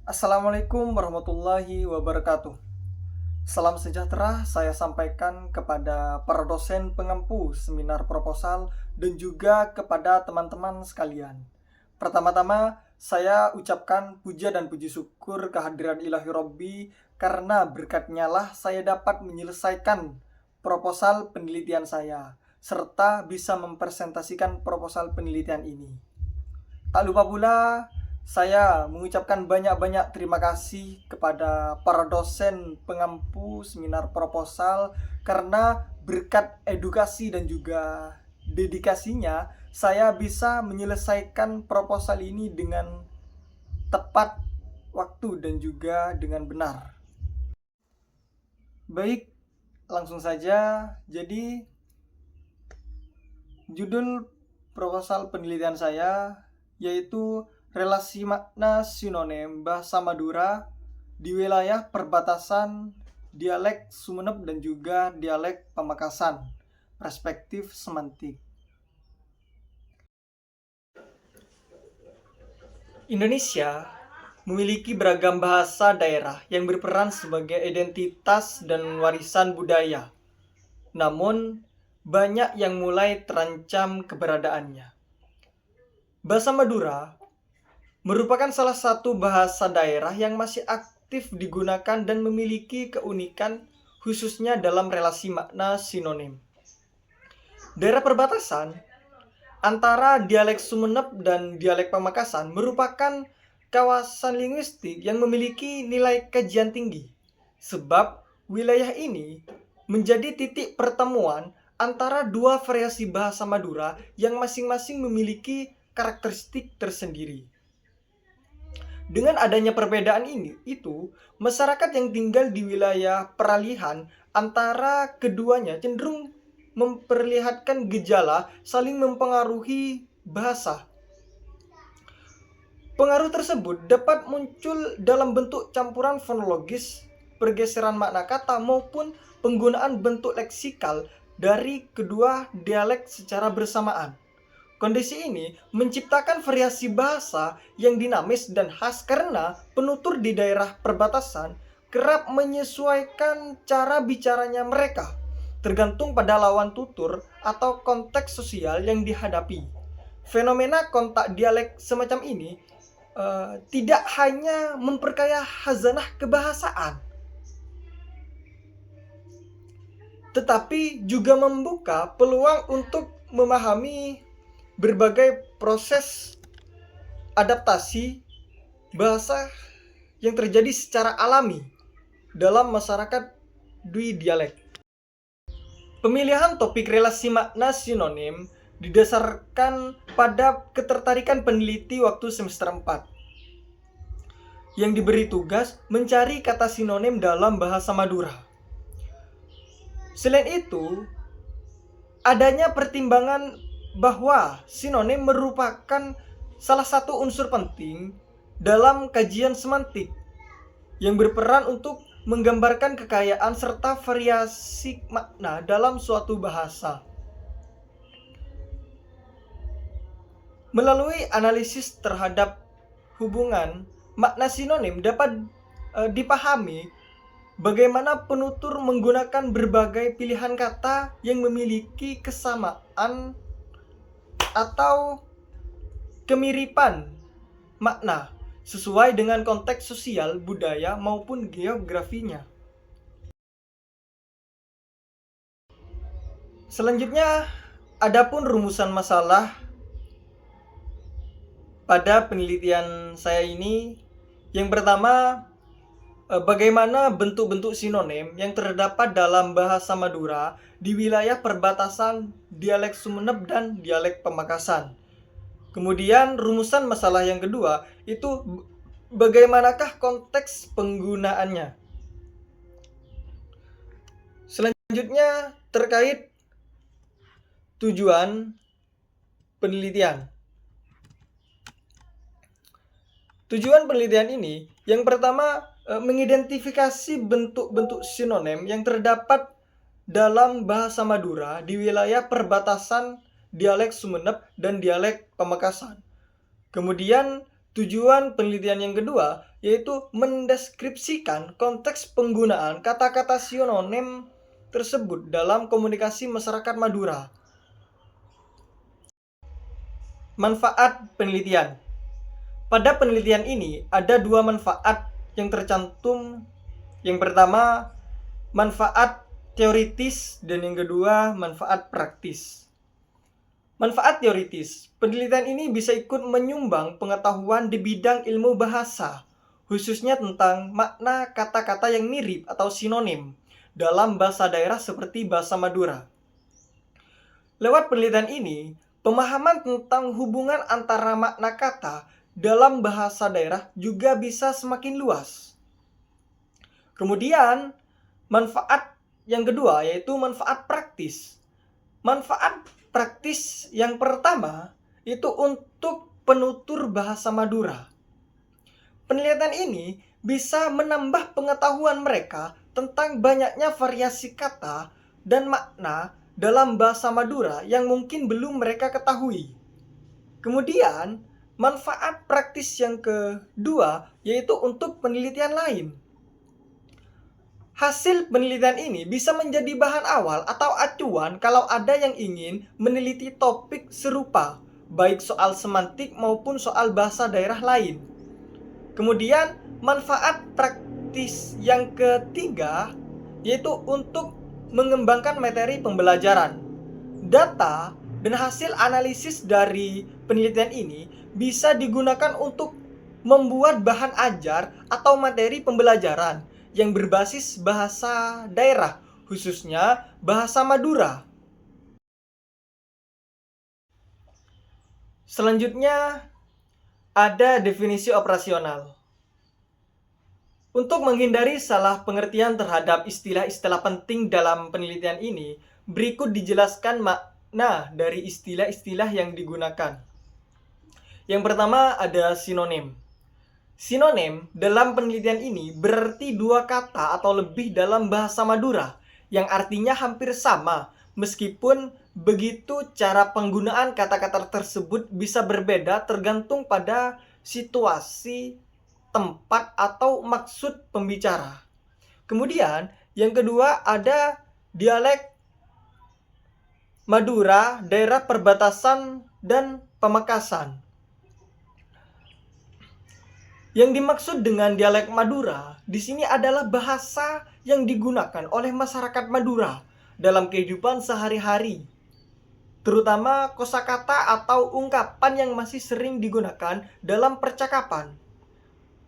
Assalamualaikum warahmatullahi wabarakatuh. Salam sejahtera saya sampaikan kepada para dosen pengempu seminar proposal dan juga kepada teman-teman sekalian. Pertama-tama, saya ucapkan puja dan puji syukur kehadiran Ilahi Robbi karena berkatnya lah saya dapat menyelesaikan proposal penelitian saya serta bisa mempresentasikan proposal penelitian ini. Tak lupa pula saya mengucapkan banyak-banyak terima kasih kepada para dosen pengampu seminar proposal karena berkat edukasi dan juga dedikasinya saya bisa menyelesaikan proposal ini dengan tepat waktu dan juga dengan benar. Baik, langsung saja. Jadi judul proposal penelitian saya yaitu relasi makna sinonim bahasa Madura di wilayah perbatasan dialek Sumeneb dan juga dialek Pamekasan, perspektif semantik. Indonesia memiliki beragam bahasa daerah yang berperan sebagai identitas dan warisan budaya. Namun, banyak yang mulai terancam keberadaannya. Bahasa Madura merupakan salah satu bahasa daerah yang masih aktif digunakan dan memiliki keunikan khususnya dalam relasi makna sinonim. Daerah perbatasan antara dialek Sumeneb dan dialek Pamekasan merupakan kawasan linguistik yang memiliki nilai kajian tinggi, sebab wilayah ini menjadi titik pertemuan antara dua variasi bahasa Madura yang masing-masing memiliki karakteristik tersendiri. Dengan adanya perbedaan itu, masyarakat yang tinggal di wilayah peralihan antara keduanya cenderung memperlihatkan gejala saling mempengaruhi bahasa. Pengaruh tersebut dapat muncul dalam bentuk campuran fonologis, pergeseran makna kata maupun penggunaan bentuk leksikal dari kedua dialek secara bersamaan. Kondisi ini menciptakan variasi bahasa yang dinamis dan khas karena penutur di daerah perbatasan kerap menyesuaikan cara bicaranya mereka, tergantung pada lawan tutur atau konteks sosial yang dihadapi. Fenomena kontak dialek semacam ini tidak hanya memperkaya khazanah kebahasaan, tetapi juga membuka peluang untuk memahami berbagai proses adaptasi bahasa yang terjadi secara alami dalam masyarakat dui dialek. Pemilihan topik relasi makna sinonim didasarkan pada ketertarikan peneliti waktu semester 4 yang diberi tugas mencari kata sinonim dalam bahasa Madura. Selain itu, adanya pertimbangan bahwa sinonim merupakan salah satu unsur penting dalam kajian semantik yang berperan untuk menggambarkan kekayaan serta variasi makna dalam suatu bahasa. Melalui analisis terhadap hubungan makna sinonim dapat dipahami bagaimana penutur menggunakan berbagai pilihan kata yang memiliki kesamaan atau kemiripan makna sesuai dengan konteks sosial, budaya, maupun geografinya. Selanjutnya, adapun rumusan masalah pada penelitian saya ini, yang pertama, bagaimana bentuk-bentuk sinonim yang terdapat dalam bahasa Madura di wilayah perbatasan dialek Sumeneb dan dialek Pamekasan. Kemudian rumusan masalah yang kedua itu bagaimanakah konteks penggunaannya. Selanjutnya terkait tujuan penelitian. Tujuan penelitian ini yang pertama mengidentifikasi bentuk-bentuk sinonim yang terdapat dalam bahasa Madura di wilayah perbatasan dialek Sumeneb dan dialek Pamekasan. Kemudian Tujuan penelitian yang kedua yaitu mendeskripsikan konteks penggunaan kata-kata sinonim tersebut dalam komunikasi masyarakat Madura. Manfaat penelitian. Pada penelitian ini ada dua manfaat yang tercantum. Yang pertama, manfaat teoritis, dan yang kedua, manfaat praktis. Manfaat teoritis. Penelitian ini bisa ikut menyumbang pengetahuan di bidang ilmu bahasa, khususnya tentang makna kata-kata yang mirip atau sinonim dalam bahasa daerah seperti bahasa Madura. Lewat penelitian ini, pemahaman tentang hubungan antara makna kata dalam bahasa daerah juga bisa semakin luas. Kemudian, manfaat yang kedua yaitu manfaat praktis. Manfaat praktis yang pertama itu untuk penutur bahasa Madura. Penelitian ini bisa menambah pengetahuan mereka tentang banyaknya variasi kata dan makna dalam bahasa Madura yang mungkin belum mereka ketahui. Kemudian, manfaat praktis yang kedua yaitu untuk penelitian lain. Hasil penelitian ini bisa menjadi bahan awal atau acuan kalau ada yang ingin meneliti topik serupa, baik soal semantik maupun soal bahasa daerah lain. Kemudian, manfaat praktis yang ketiga yaitu untuk mengembangkan materi pembelajaran. Data dan hasil analisis dari penelitian ini bisa digunakan untuk membuat bahan ajar atau materi pembelajaran yang berbasis bahasa daerah, khususnya bahasa Madura. Selanjutnya, ada definisi operasional. Untuk menghindari salah pengertian terhadap istilah-istilah penting dalam penelitian ini, berikut dijelaskan makna dari istilah-istilah yang digunakan. Yang pertama ada sinonim. Sinonim dalam penelitian ini berarti dua kata atau lebih dalam bahasa Madura yang artinya hampir sama, meskipun begitu cara penggunaan kata-kata tersebut bisa berbeda tergantung pada situasi, tempat, atau maksud pembicara. Kemudian yang kedua ada dialek Madura, daerah perbatasan, dan Pamekasan. Yang dimaksud dengan dialek Madura di sini adalah bahasa yang digunakan oleh masyarakat Madura dalam kehidupan sehari-hari, terutama kosakata atau ungkapan yang masih sering digunakan dalam percakapan.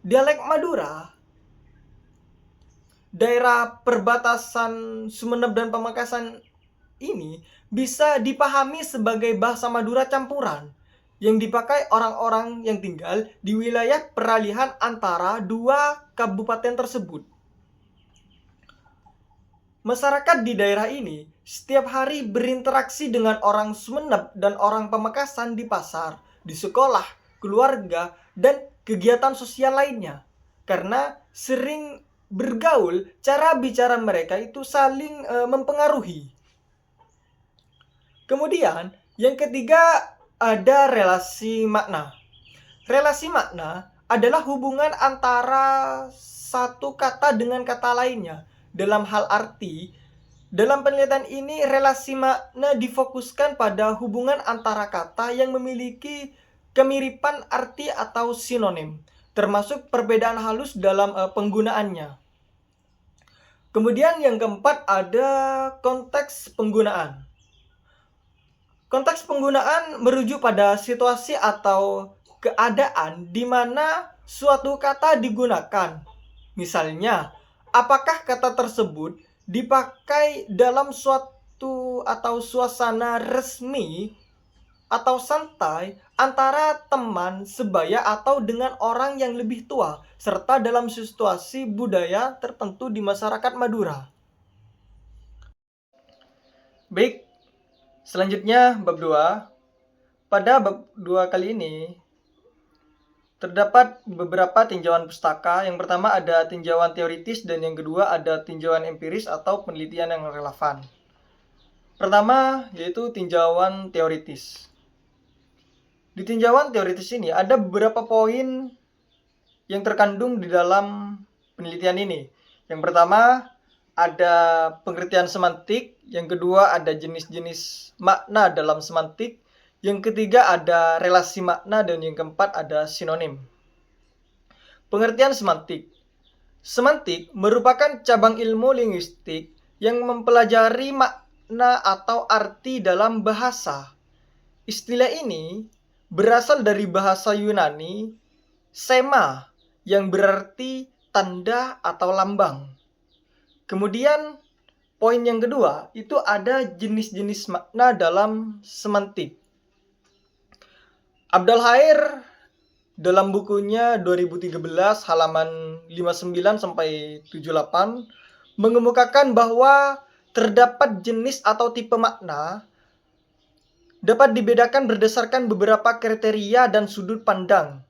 Dialek Madura, daerah perbatasan Sumeneb dan Pamekasan ini bisa dipahami sebagai bahasa Madura campuran yang dipakai orang-orang yang tinggal di wilayah peralihan antara dua kabupaten tersebut. Masyarakat di daerah ini setiap hari berinteraksi dengan orang Sumeneb dan orang Pamekasan di pasar, di sekolah, keluarga, dan kegiatan sosial lainnya. Karena sering bergaul, cara bicara mereka itu saling mempengaruhi. Kemudian, yang ketiga ada relasi makna. Relasi makna adalah hubungan antara satu kata dengan kata lainnya. Dalam hal arti, dalam penelitian ini relasi makna difokuskan pada hubungan antara kata yang memiliki kemiripan arti atau sinonim, termasuk perbedaan halus dalam penggunaannya. Kemudian yang keempat ada konteks penggunaan. Konteks penggunaan merujuk pada situasi atau keadaan di mana suatu kata digunakan. Misalnya, apakah kata tersebut dipakai dalam suatu atau suasana resmi atau santai antara teman sebaya atau dengan orang yang lebih tua, serta dalam situasi budaya tertentu di masyarakat Madura. Baik, selanjutnya bab 2. Pada bab 2 kali ini terdapat beberapa tinjauan pustaka. Yang pertama ada tinjauan teoritis dan yang kedua ada tinjauan empiris atau penelitian yang relevan. Pertama yaitu tinjauan teoritis. Di tinjauan teoritis ini ada beberapa poin yang terkandung di dalam penelitian ini. Yang pertama, ada pengertian semantik. Yang kedua, ada jenis-jenis makna dalam semantik. Yang ketiga, ada relasi makna. Dan yang keempat, ada sinonim. Pengertian semantik. Semantik merupakan cabang ilmu linguistik yang mempelajari makna atau arti dalam bahasa. Istilah ini berasal dari bahasa Yunani sema, yang berarti tanda atau lambang. Kemudian poin yang kedua itu ada jenis-jenis makna dalam semantik. Abdul Khair dalam bukunya 2013 halaman 59 sampai 78 mengemukakan bahwa terdapat jenis atau tipe makna dapat dibedakan berdasarkan beberapa kriteria dan sudut pandang,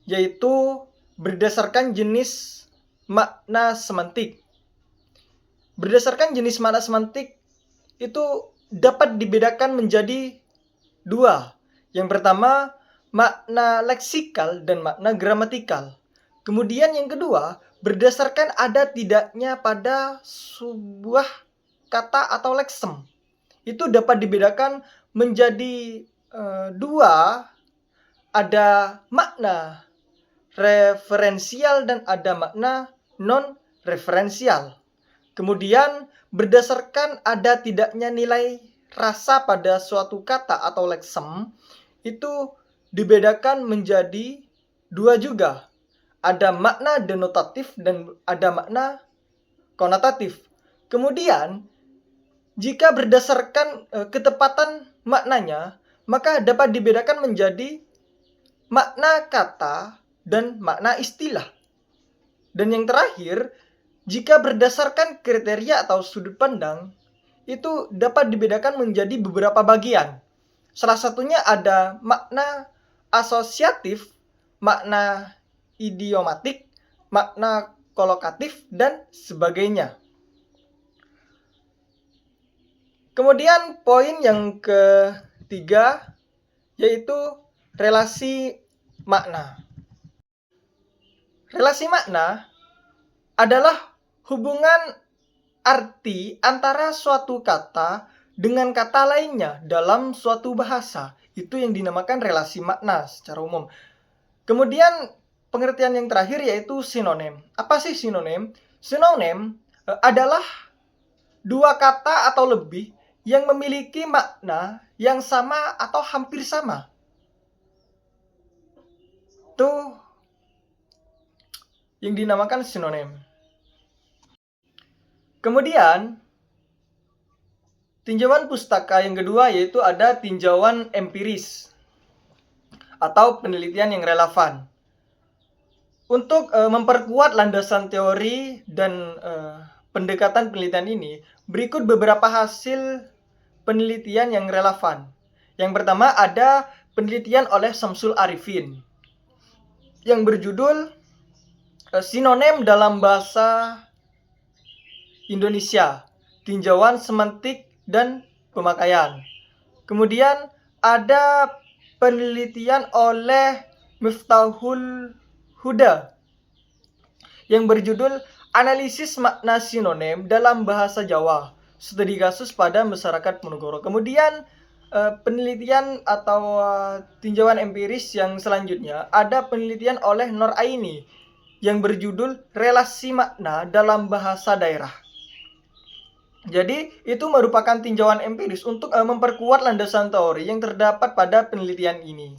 yaitu berdasarkan jenis makna semantik. Berdasarkan jenis makna semantik itu dapat dibedakan menjadi dua. Yang pertama, makna leksikal dan makna gramatikal. Kemudian yang kedua, berdasarkan ada tidaknya pada sebuah kata atau leksem. Itu dapat dibedakan menjadi dua, ada makna referensial dan ada makna non-referensial. Kemudian berdasarkan ada tidaknya nilai rasa pada suatu kata atau leksem, itu dibedakan menjadi dua juga. Ada makna denotatif dan ada makna konotatif. Kemudian jika berdasarkan ketepatan maknanya, maka dapat dibedakan menjadi makna kata dan makna istilah. Dan yang terakhir, jika berdasarkan kriteria atau sudut pandang, itu dapat dibedakan menjadi beberapa bagian. Salah satunya ada makna asosiatif, makna idiomatik, makna kolokatif, dan sebagainya. Kemudian poin yang ketiga yaitu relasi makna. Relasi makna adalah hubungan arti antara suatu kata dengan kata lainnya dalam suatu bahasa. Itu yang dinamakan relasi makna secara umum. Kemudian pengertian yang terakhir yaitu sinonim. Apa sih sinonim? Sinonim adalah dua kata atau lebih yang memiliki makna yang sama atau hampir sama. Itu yang dinamakan sinonim. Kemudian tinjauan pustaka yang kedua yaitu ada tinjauan empiris atau penelitian yang relevan. Untuk memperkuat landasan teori dan pendekatan penelitian ini, berikut beberapa hasil penelitian yang relevan. Yang pertama ada penelitian oleh Syamsul Arifin yang berjudul Sinonim dalam Bahasa Indonesia, Tinjauan Semantik dan Pemakaian. Kemudian ada penelitian oleh Miftahul Huda yang berjudul Analisis Makna Sinonim dalam Bahasa Jawa, Studi Kasus pada Masyarakat Ponorogo. Kemudian penelitian atau tinjauan empiris yang selanjutnya ada penelitian oleh Nur Aini yang berjudul Relasi Makna dalam Bahasa Daerah. Jadi itu merupakan tinjauan empiris untuk memperkuat landasan teori yang terdapat pada penelitian ini.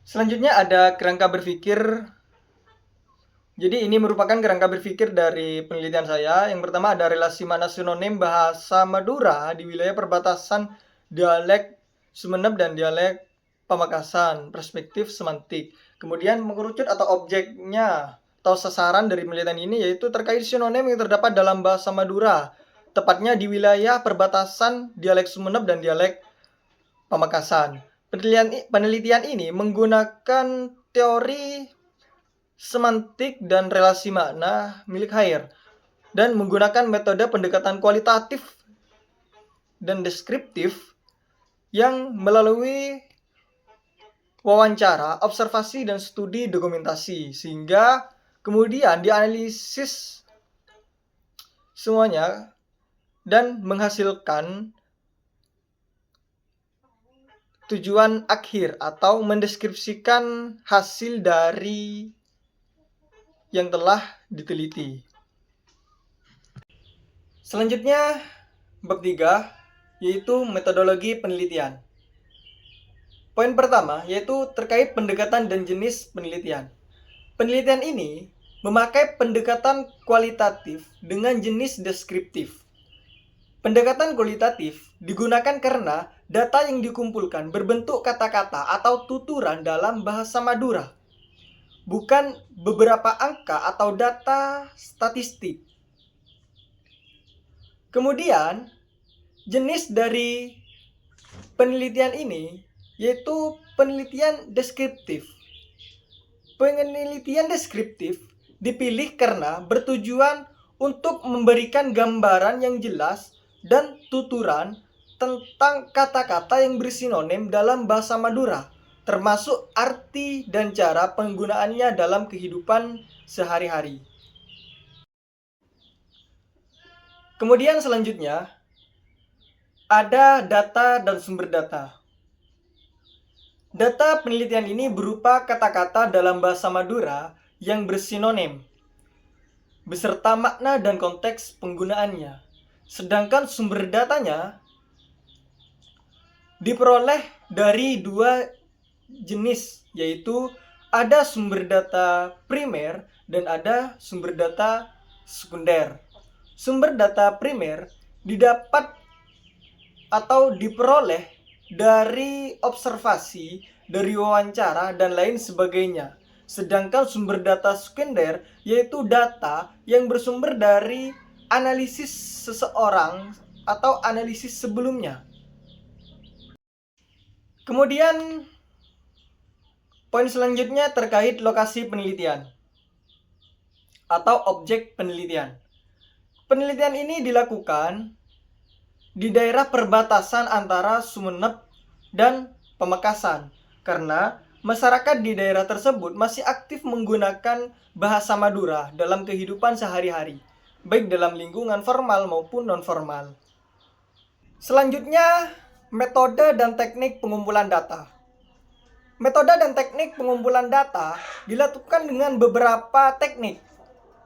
Selanjutnya ada kerangka berpikir. Jadi ini merupakan kerangka berpikir dari penelitian saya. Yang pertama ada relasi makna sinonim bahasa Madura di wilayah perbatasan dialek Sumeneb dan dialek Pamekasan, perspektif semantik. Kemudian mengerucut atau objeknya atau sasaran dari penelitian ini yaitu terkait sinonim yang terdapat dalam bahasa Madura, tepatnya di wilayah perbatasan dialek Sumeneb dan dialek Pamekasan. Penelitian ini menggunakan teori semantik dan relasi makna milik Khair dan menggunakan metode pendekatan kualitatif dan deskriptif yang melalui wawancara, observasi, dan studi dokumentasi, sehingga kemudian dianalisis semuanya dan menghasilkan tujuan akhir atau mendeskripsikan hasil dari yang telah diteliti. Selanjutnya, bab 3, yaitu metodologi penelitian. Poin pertama yaitu terkait pendekatan dan jenis penelitian. Penelitian ini memakai pendekatan kualitatif dengan jenis deskriptif. Pendekatan kualitatif digunakan karena data yang dikumpulkan berbentuk kata-kata atau tuturan dalam bahasa Madura, bukan beberapa angka atau data statistik. Kemudian, jenis dari penelitian ini yaitu penelitian deskriptif. Penelitian deskriptif dipilih karena bertujuan untuk memberikan gambaran yang jelas dan tuturan tentang kata-kata yang bersinonim dalam bahasa Madura, termasuk arti dan cara penggunaannya dalam kehidupan sehari-hari. Kemudian selanjutnya, ada data dan sumber data. Data penelitian ini berupa kata-kata dalam bahasa Madura yang bersinonim, beserta makna dan konteks penggunaannya. Sedangkan sumber datanya diperoleh dari dua jenis, yaitu ada sumber data primer dan ada sumber data sekunder. Sumber data primer didapat atau diperoleh dari observasi, dari wawancara, dan lain sebagainya. Sedangkan sumber data sekunder yaitu data yang bersumber dari analisis seseorang atau analisis sebelumnya. Kemudian poin selanjutnya terkait lokasi penelitian atau objek penelitian. Penelitian ini dilakukan di daerah perbatasan antara Sumeneb dan Pamekasan karena masyarakat di daerah tersebut masih aktif menggunakan bahasa Madura dalam kehidupan sehari-hari, baik dalam lingkungan formal maupun non-formal. Selanjutnya, metode dan teknik pengumpulan data. Metode dan teknik pengumpulan data dilakukan dengan beberapa teknik,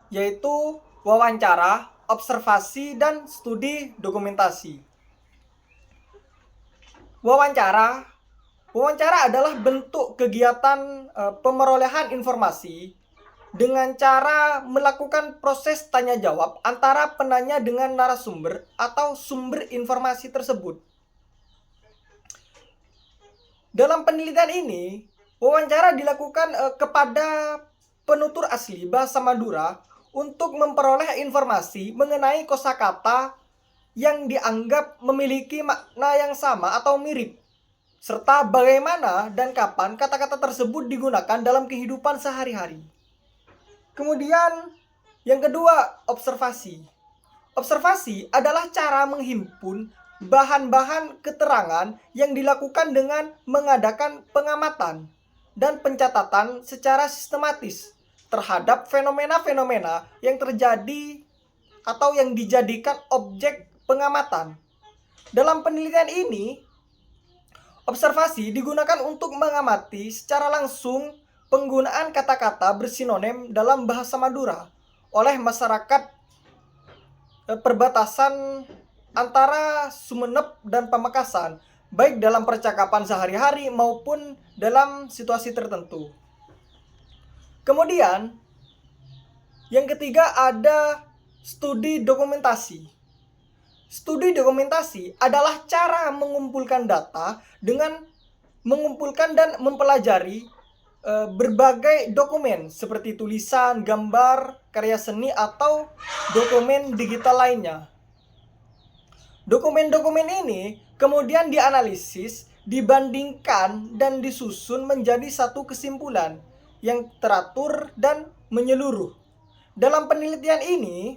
yaitu wawancara, observasi, dan studi dokumentasi. Wawancara adalah bentuk kegiatan pemerolehan informasi dengan cara melakukan proses tanya jawab antara penanya dengan narasumber atau sumber informasi tersebut. Dalam penelitian ini, wawancara dilakukan kepada penutur asli bahasa Madura untuk memperoleh informasi mengenai kosakata yang dianggap memiliki makna yang sama atau mirip, serta bagaimana dan kapan kata-kata tersebut digunakan dalam kehidupan sehari-hari. Kemudian, yang kedua, observasi. Observasi adalah cara menghimpun bahan-bahan keterangan yang dilakukan dengan mengadakan pengamatan dan pencatatan secara sistematis terhadap fenomena-fenomena yang terjadi atau yang dijadikan objek pengamatan. Dalam penelitian ini, observasi digunakan untuk mengamati secara langsung penggunaan kata-kata bersinonim dalam bahasa Madura oleh masyarakat perbatasan antara Sumeneb dan Pamekasan, baik dalam percakapan sehari-hari maupun dalam situasi tertentu. Kemudian, yang ketiga ada studi dokumentasi. Studi dokumentasi adalah cara mengumpulkan data dengan mengumpulkan dan mempelajari berbagai dokumen seperti tulisan, gambar, karya seni, atau dokumen digital lainnya. Dokumen-dokumen ini kemudian dianalisis, dibandingkan, dan disusun menjadi satu kesimpulan yang teratur dan menyeluruh. Dalam penelitian ini,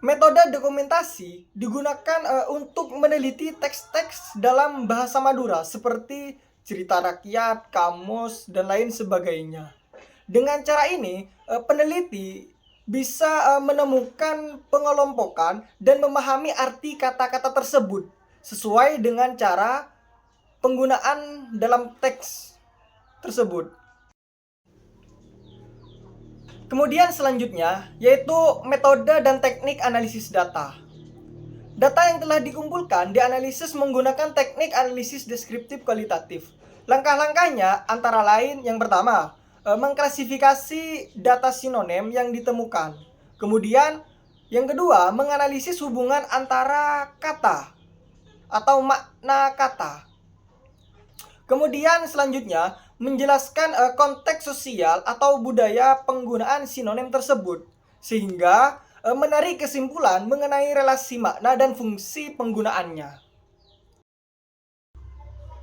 Metode dokumentasi digunakan untuk meneliti teks-teks dalam bahasa Madura seperti cerita rakyat, kamus, dan lain sebagainya. Dengan cara ini, peneliti bisa menemukan pengelompokan dan memahami arti kata-kata tersebut sesuai dengan cara penggunaan dalam teks tersebut. Kemudian selanjutnya yaitu metode dan teknik analisis data. Data yang telah dikumpulkan dianalisis menggunakan teknik analisis deskriptif kualitatif. Langkah-langkahnya antara lain yang pertama, mengklasifikasi data sinonim yang ditemukan. Kemudian yang kedua, menganalisis hubungan antara kata atau makna kata. Kemudian selanjutnya, menjelaskan konteks sosial atau budaya penggunaan sinonim tersebut, sehingga menarik kesimpulan mengenai relasi makna dan fungsi penggunaannya.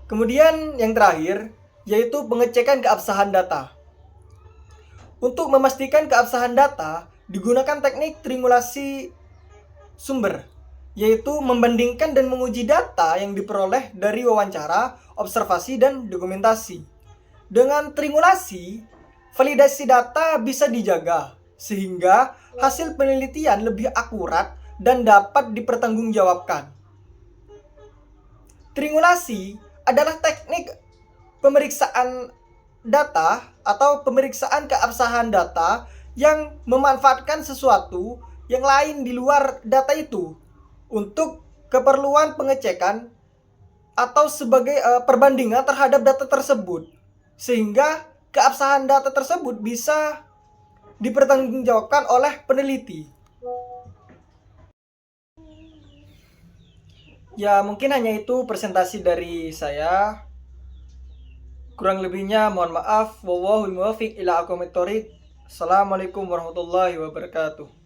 Kemudian yang terakhir, yaitu pengecekan keabsahan data. Untuk memastikan keabsahan data, digunakan teknik triangulasi sumber, yaitu membandingkan dan menguji data yang diperoleh dari wawancara, observasi, dan dokumentasi. Dengan triangulasi, validasi data bisa dijaga, sehingga hasil penelitian lebih akurat dan dapat dipertanggungjawabkan. Triangulasi adalah teknik pemeriksaan data atau pemeriksaan keabsahan data yang memanfaatkan sesuatu yang lain di luar data itu untuk keperluan pengecekan atau sebagai perbandingan terhadap data tersebut, sehingga keabsahan data tersebut bisa dipertanggungjawabkan oleh peneliti. Ya, mungkin hanya itu presentasi dari saya. Kurang lebihnya mohon maaf. Wallahul muwaffiq ila aqwamit thoriq. Assalamualaikum warahmatullahi wabarakatuh.